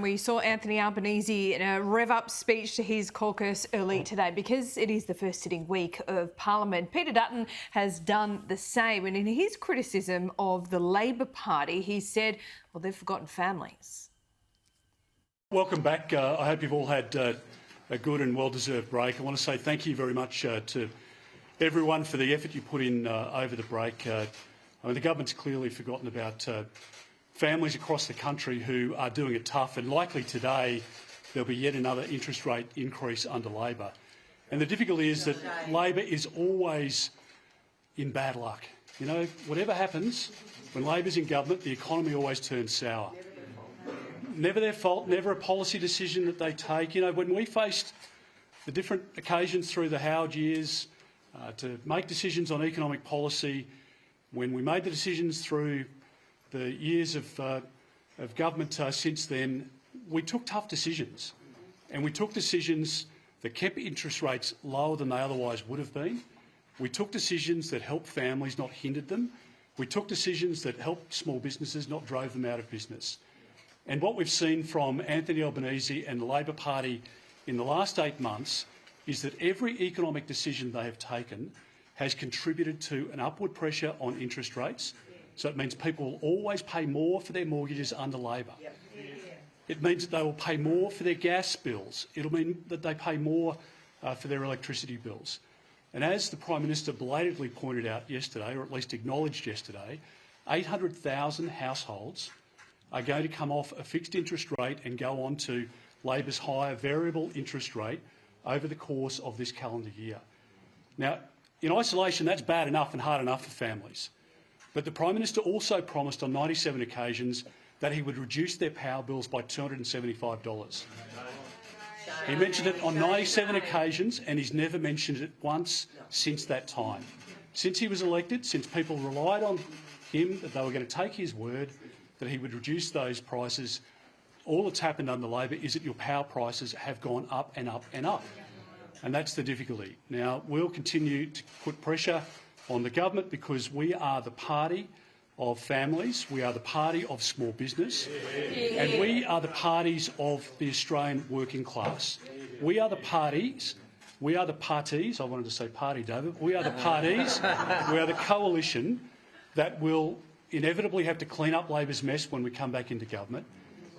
We saw Anthony Albanese in a rev-up speech to his caucus early today because it is the first sitting week of Parliament. Peter Dutton has done the same, and in his criticism of the Labor Party, he said, well, they've forgotten families. Welcome back. I hope you've all had a good and well-deserved break. I want to say thank you very much to everyone for the effort you put in over the break. I mean, the government's clearly forgotten about families across the country who are doing it tough, and likely today there'll be yet another interest rate increase under Labor. And the difficulty is that Labor is always in bad luck. You know, whatever happens, when Labor's in government, the economy always turns sour. Never their fault, never a policy decision that they take. You know, when we faced the different occasions through the Howard years to make decisions on economic policy, when we made the decisions through the years of government since then, we took tough decisions. And we took decisions that kept interest rates lower than they otherwise would have been. We took decisions that helped families, not hindered them. We took decisions that helped small businesses, not drove them out of business. And what we've seen from Anthony Albanese and the Labor Party in the last 8 months is that every economic decision they have taken has contributed to an upward pressure on interest rates. So it means people will always pay more for their mortgages under Labor. It means that they will pay more for their gas bills. It'll mean that they pay more for their electricity bills. And as the Prime Minister belatedly pointed out yesterday, or at least acknowledged yesterday, 800,000 households are going to come off a fixed interest rate and go on to Labor's higher variable interest rate over the course of this calendar year. Now, in isolation, that's bad enough and hard enough for families. But the Prime Minister also promised on 97 occasions that he would reduce their power bills by $275. He mentioned it on 97 occasions, and he's never mentioned it once since that time. Since he was elected, since people relied on him that they were going to take his word that he would reduce those prices, all that's happened under Labor is that your power prices have gone up and up and up. And that's the difficulty. Now, we'll continue to put pressure on the government because we are the party of families, we are the party of small business, and we are the parties of the Australian working class. We are the parties, I wanted to say party, David, we are the parties, we are the coalition that will inevitably have to clean up Labor's mess when we come back into government,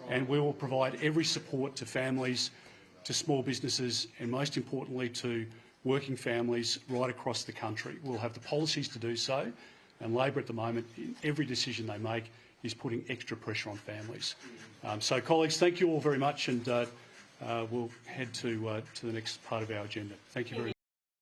and we will provide every support to families, to small businesses, and most importantly to working families right across the country. We'll have the policies to do so, and Labor at the moment, in every decision they make, is putting extra pressure on families. So, colleagues, thank you all very much, and we'll head to the next part of our agenda. Thank you very much.